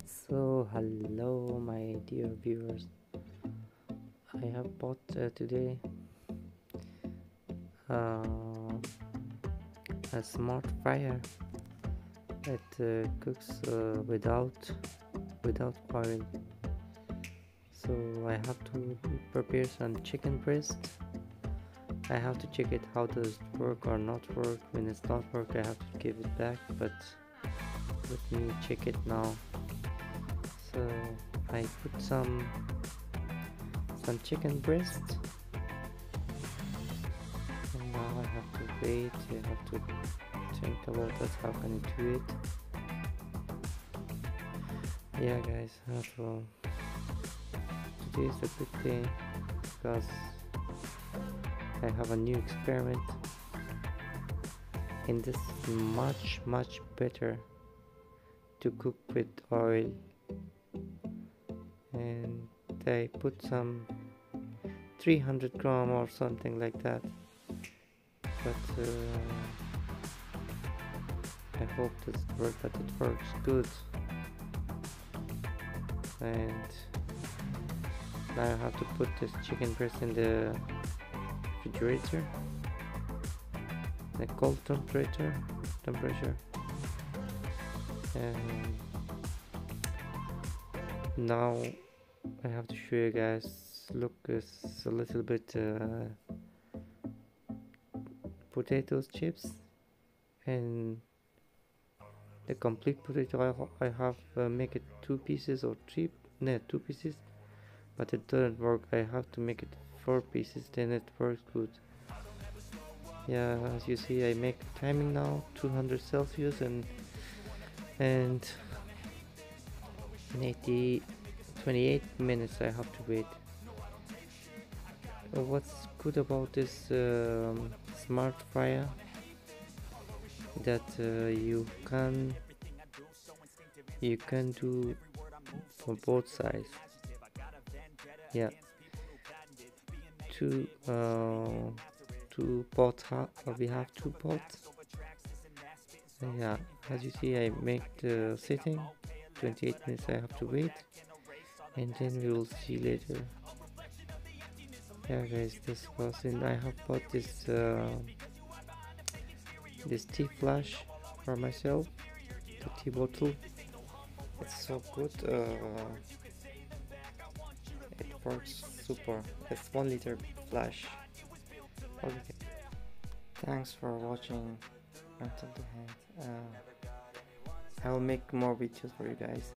So hello my dear viewers, I have bought today uh, a smart fryer that cooks without oil. So I have to prepare some chicken breast. I have to check it how does it work or not work. When it's not work I have to give it back, but let me check it now. So I put some chicken breast, and now I have to wait. I have to think about that, how can I do it. Yeah guys, today is a good day because I have a new experiment, and this is much better to cook with oil. And I put some 300 gram or something like that, but I hope that it works good. And now I have to put this chicken breast in the refrigerator, the cold temperature, and now I have to show you guys. Look, it's a little bit potatoes chips and the complete potato. I have make it two pieces or two pieces, but it doesn't work. I have to make it 4 pieces, then it works good. Yeah, as you see, I make timing now 200 Celsius, and in 28 minutes I have to wait. What's good about this smart fryer that you can do for both sides. Yeah, two pots. We have 2 pots. Yeah, as you see, I make the setting 28 minutes. I have to wait, and then we will see later. Yeah guys, this was in. I have bought this tea flash for myself, the tea bottle. It's so good. It works super. It's 1 liter flash. Okay. Thanks for watching until the end. I will make more videos for you guys.